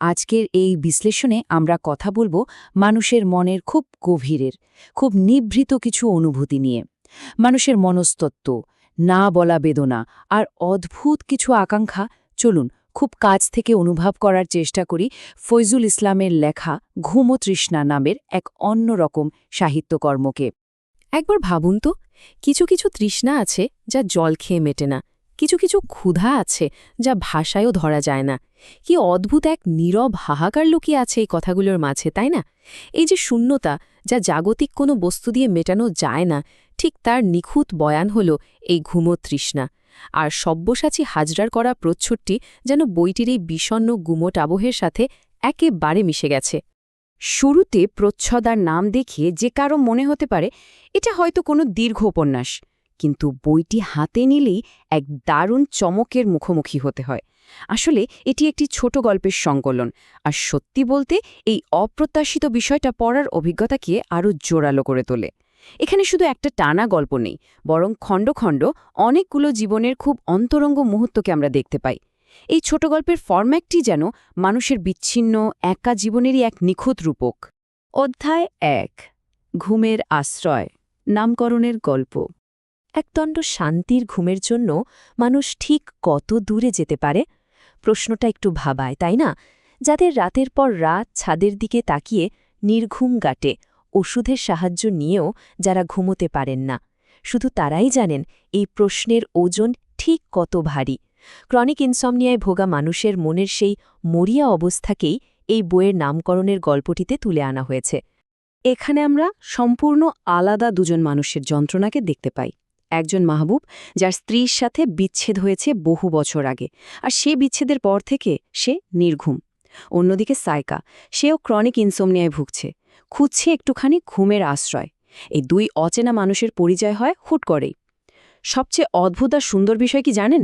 আজকের এই বিশ্লেষণে আমরা কথা বলবো মানুষের মনের খুব গভীরের, খুব নিভৃত কিছু অনুভূতি নিয়ে। মানুষের মনস্তত্ত্ব, না বলা বেদনা আর অদ্ভুত কিছু আকাঙ্ক্ষা। চলুন খুব কাছ থেকে অনুভব করার চেষ্টা করি ফয়জুল ইসলামের লেখা ঘুম ও তৃষ্ণা নামের এক অন্যরকম সাহিত্যকর্মকে। একবার ভাবুন তো, কিছু কিছু তৃষ্ণা আছে যা জল খেয়ে মেটে না, কিছু কিছু ক্ষুধা আছে যা ভাষায়ও ধরা যায় না। কি অদ্ভুত এক নীরব হাহাকার লুকিয়ে আছে এই কথাগুলোর মাঝে, তাই না? এই যে শূন্যতা, যা জাগতিক কোনো বস্তু দিয়ে মেটানো যায় না, ঠিক তার নিখুঁত বয়ান হল এই ঘুমো তৃষ্ণা। আর সব্যসাচী হাজরার করা প্রচ্ছদটি যেন বইটির এই বিষণ্ণ গুমোট আবহের সাথে একেবারে মিশে গেছে। শুরুতে প্রচ্ছদার নাম দেখিয়ে যে কারো মনে হতে পারে এটা হয়তো কোনো দীর্ঘ উপন্যাস, কিন্তু বইটি হাতে নিলেই এক দারুণ চমকের মুখোমুখি হতে হয়। আসলে এটি একটি ছোট গল্পের সংকলন, আর সত্যি বলতে এই অপ্রত্যাশিত বিষয়টা পড়ার অভিজ্ঞতাকে আরও জোরালো করে তোলে। এখানে শুধু একটা টানা গল্প নেই, বরং খণ্ড খণ্ড অনেকগুলো জীবনের খুব অন্তরঙ্গ মুহূর্তকে আমরা দেখতে পাই। এই ছোট গল্পের ফরম্যাটটি যেন মানুষের বিচ্ছিন্ন একা জীবনেরই এক নিখুঁত রূপক। অধ্যায় ১, ঘুমের আশ্রয়, নামকরণের গল্প। একদণ্ড শান্তির ঘুমের জন্য মানুষ ঠিক কত দূরে যেতে পারে? প্রশ্নটা একটু ভাবায়, তাই না? যাদের রাতের পর রাত ছাদের দিকে তাকিয়ে নির্ঘুম গাটে, ওষুধের সাহায্য নিয়েও যারা ঘুমোতে পারেন না, শুধু তারাই জানেন এই প্রশ্নের ওজন ঠিক কত ভারী। ক্রনিক ইনসমনিয়ায় ভোগা মানুষের মনের সেই মরিয়া অবস্থাকেই এই বইয়ের নামকরণের গল্পটিতে তুলে আনা হয়েছে। এখানে আমরা সম্পূর্ণ আলাদা দুজন মানুষের যন্ত্রণাকে দেখতে পাই। একজন মাহবুব, যার স্ত্রীর সাথে বিচ্ছেদ হয়েছে বহু বছর আগে, আর সে বিচ্ছেদের পর থেকে সে নির্ঘুম। অন্যদিকে সাইকা, সেও ক্রনিক ইনসমনিয়ায় ভুগছে, খুঁজছে একটুখানি ঘুমের আশ্রয়। এই দুই অচেনা মানুষের পরিচয় হয় হুট করেই। সবচেয়ে অদ্ভুত আর সুন্দর বিষয় কি জানেন?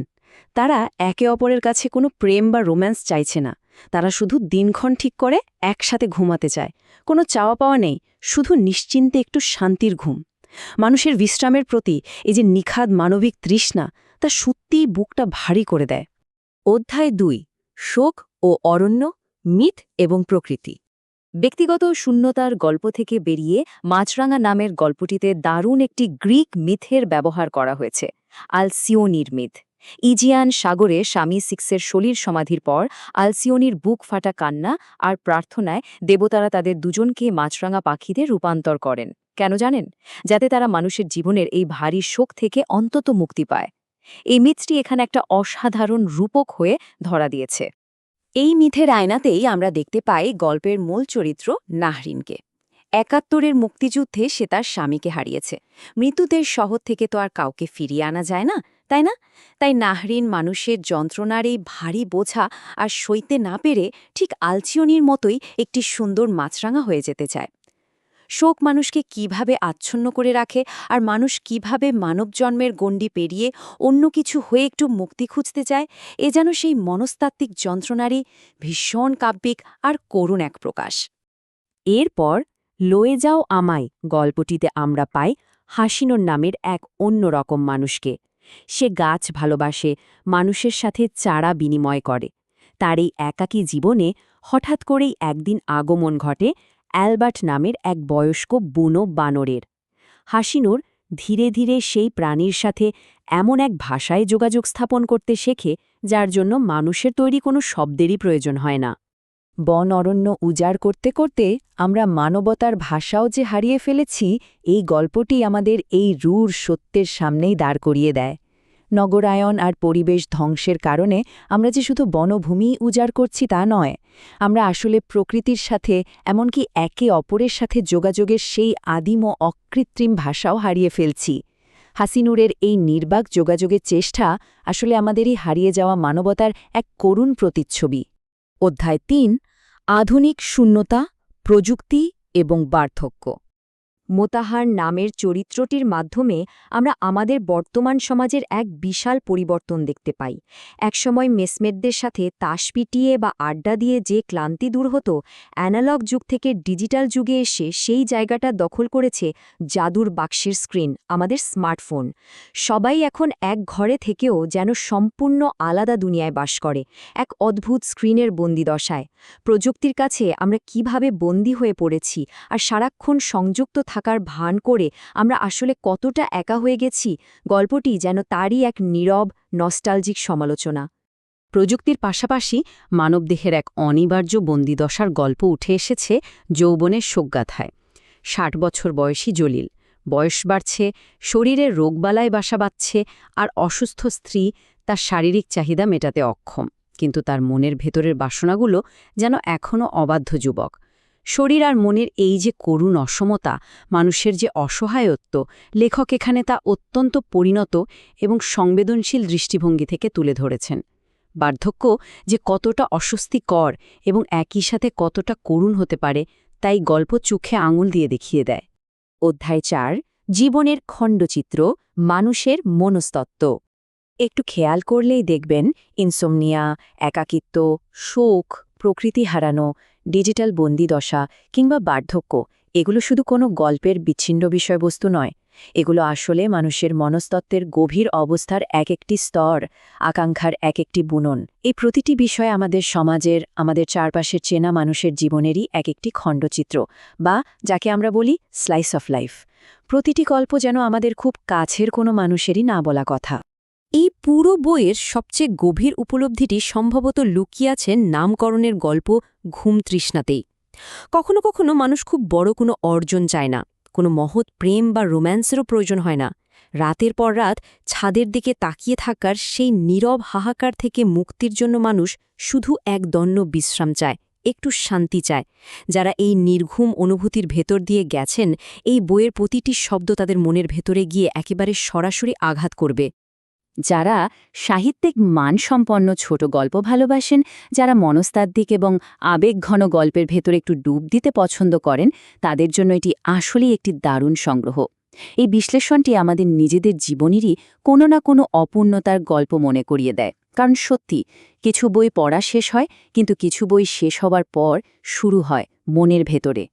তারা একে অপরের কাছে কোনো প্রেম বা রোম্যান্স চাইছে না। তারা শুধু দিনক্ষণ ঠিক করে একসাথে ঘুমাতে চায়। কোনো চাওয়া পাওয়া নেই, শুধু নিশ্চিন্তে একটু শান্তির ঘুম। মানুষের বিশ্রামের প্রতি এই যে নিখাদ মানবিক তৃষ্ণা, তা সত্যিই বুকটা ভারী করে দেয়। অধ্যায় ২, শোক ও অরণ্য, মিথ এবং প্রকৃতি। ব্যক্তিগত শূন্যতার গল্প থেকে বেরিয়ে মাছরাঙা নামের গল্পটিতে দারুণ একটি গ্রিক মিথের ব্যবহার করা হয়েছে, আলসিওনির মিথ। ইজিয়ান সাগরে স্বামী সিক্সের সলির সমাধির পর আলসিওনির বুক ফাটা কান্না আর প্রার্থনায় দেবতারা তাদের দুজনকে মাছরাঙা পাখিতে রূপান্তর করেন। কেন জানেন? যাতে তারা মানুষের জীবনের এই ভারী শোক থেকে অন্তত মুক্তি পায়। এই মিথটি এখানে একটা অসাধারণ রূপক হয়ে ধরা দিয়েছে। এই মিথের আয়নাতেই আমরা দেখতে পাই গল্পের মূল চরিত্র নাহরিনকে। ৭১-এর মুক্তিযুদ্ধে সে তার স্বামীকে হারিয়েছে। মৃত্যুদের শহর থেকে তো আর কাউকে ফিরিয়ে আনা যায় না, তাই না? তাই নাহরিন মানুষের যন্ত্রণার এই ভারী বোঝা আর সইতে না পেরে ঠিক আলচিওনির মতোই একটি সুন্দর মাছরাঙা হয়ে যেতে চায়। শোক মানুষকে কিভাবে আচ্ছন্ন করে রাখে, আর মানুষ কিভাবে মানবজন্মের গণ্ডি পেরিয়ে অন্য কিছু হয়ে একটু মুক্তি খুঁজতে চায়, এ যেন সেই মনস্তাত্ত্বিক যন্ত্রণারই ভীষণ কাব্যিক আর করুণ এক প্রকাশ। এরপর লয়ে যাও আমায় গল্পটিতে আমরা পাই হাসিনোর নামের এক অন্যরকম মানুষকে। সে গাছ ভালোবাসে, মানুষের সাথে চারা বিনিময় করে। তার এই একাকী জীবনে হঠাৎ করেই একদিন আগমন ঘটে অ্যালবার্ট নামের এক বয়স্ক বুনো বানরের। হাসিনোর ধীরে ধীরে সেই প্রাণীর সাথে এমন এক ভাষায় যোগাযোগ স্থাপন করতে শেখে, যার জন্য মানুষের তৈরি কোনো শব্দেরই প্রয়োজন হয় না। বন অরণ্য উজাড় করতে করতে আমরা মানবতার ভাষাও যে হারিয়ে ফেলেছি, এই গল্পটি আমাদের এই রূঢ় সত্যের সামনেই দাঁড় করিয়ে দেয়। নগরায়ন আর পরিবেশ ধ্বংসের কারণে আমরা যে শুধু বনভূমি উজাড় করছি তা নয়, আমরা আসলে প্রকৃতির সাথে, এমনকি একে অপরের সাথে যোগাযোগের সেই আদিম ও অকৃত্রিম ভাষাও হারিয়ে ফেলছি। হাসিনুরের এই নির্বাক যোগাযোগের চেষ্টা আসলে আমাদেরই হারিয়ে যাওয়া মানবতার এক করুণ প্রতিচ্ছবি। অধ্যায় ৩, আধুনিক শূন্যতা, প্রযুক্তি এবং বার্ধক্য। মোতাহার নামের চরিত্রটির মাধ্যমে আমরা আমাদের বর্তমান সমাজের এক বিশাল পরিবর্তন দেখতে পাই। একসময় মেসমেটদের সাথে তাস পিটিয়ে বা আড্ডা দিয়ে যে ক্লান্তি দূর হতো, অ্যানালগ যুগ থেকে ডিজিটাল যুগে এসে সেই জায়গাটা দখল করেছে জাদুর বাক্সের স্ক্রিন, আমাদের স্মার্টফোন। সবাই এখন এক ঘরে থেকেও যেন সম্পূর্ণ আলাদা দুনিয়ায় বাস করে, এক অদ্ভুত স্ক্রিনের বন্দিদশায়। প্রযুক্তির কাছে আমরা কিভাবে বন্দী হয়ে পড়েছি, আর সারাক্ষণ সংযুক্ত থাকার ভান করে আমরা আসলে কতটা একা হয়ে গেছি, গল্পটি যেন তারই এক নীরব নস্টালজিক সমালোচনা। প্রযুক্তির পাশাপাশি মানবদেহের এক অনিবার্য বন্দিদশার গল্প উঠে এসেছে যৌবনের শোকগাথায়। ৬০ বছর বয়সী জলিল, বয়স বাড়ছে, শরীরের রোগবালায় বাসা বাঁধছে, আর অসুস্থ স্ত্রী তার শারীরিক চাহিদা মেটাতে অক্ষম, কিন্তু তার মনের ভেতরের বাসনাগুলো যেন এখনও অবাধ্য যুবক। শরীর আর মনের এই যে করুণ অসমতা, মানুষের যে অসহায়ত্ব, লেখক এখানে তা অত্যন্ত পরিণত এবং সংবেদনশীল দৃষ্টিভঙ্গি থেকে তুলে ধরেছেন। বার্ধক্য যে কতটা অস্বস্তিকর এবং একই সাথে কতটা করুণ হতে পারে, তাই গল্প চোখে আঙুল দিয়ে দেখিয়ে দেয়। অধ্যায় ৪, জীবনের খণ্ডচিত্র, মানুষের মনস্তত্ত্ব। একটু খেয়াল করলেই দেখবেন ইনসোমনিয়া, একাকিত্ব, শোক, প্রকৃতি হারানো, ডিজিটাল বন্দিদশা কিংবা বার্ধক্য এগুলো শুধু কোনো গল্পের বিচ্ছিন্ন বিষয়বস্তু নয়। এগুলো আসলে মানুষের মনস্তত্ত্বের গভীর অবস্থার এক একটি স্তর, আকাঙ্ক্ষার এক একটি বুনন। এই প্রতিটি বিষয় আমাদের সমাজের, আমাদের চারপাশের চেনা মানুষের জীবনেরই এক একটি খণ্ডচিত্র, বা যাকে আমরা বলি স্লাইস অফ লাইফ। প্রতিটি গল্প যেন আমাদের খুব কাছের কোনো মানুষেরই না বলা কথা। এই পুরো বইয়ের সবচেয়ে গভীর উপলব্ধিটি সম্ভবত লুকিয়ে আছে নামকরণের গল্প ঘুম তৃষ্ণাতেই। কখনো কখনো মানুষ খুব বড় কোনো অর্জন চায় না, কোনো মহৎ প্রেম বা রোম্যান্সেরও প্রয়োজন হয় না। রাতের পর রাত ছাদের দিকে তাকিয়ে থাকার সেই নীরব হাহাকার থেকে মুক্তির জন্য মানুষ শুধু এক দণ্ড বিশ্রাম চায়, একটু শান্তি চায়। যারা এই নির্ঘুম অনুভূতির ভেতর দিয়ে গেছেন, এই বইয়ের প্রতিটি শব্দ তাদের মনের ভেতরে গিয়ে একেবারে সরাসরি আঘাত করবে। যারা সাহিত্যিক মানসম্পন্ন ছোট গল্প ভালোবাসেন, যারা মনস্তাত্ত্বিক এবং আবেগঘন গল্পের ভেতর একটু ডুব দিতে পছন্দ করেন, তাদের জন্য এটি আসলেই একটি দারুণ সংগ্রহ। এই বিশ্লেষণটি আমাদের নিজেদের জীবনেরই কোনো না কোনো অপূর্ণতার গল্প মনে করিয়ে দেয়। কারণ সত্যি, কিছু বই পড়া শেষ হয়, কিন্তু কিছু বই শেষ হবার পর শুরু হয় মনের ভেতরে।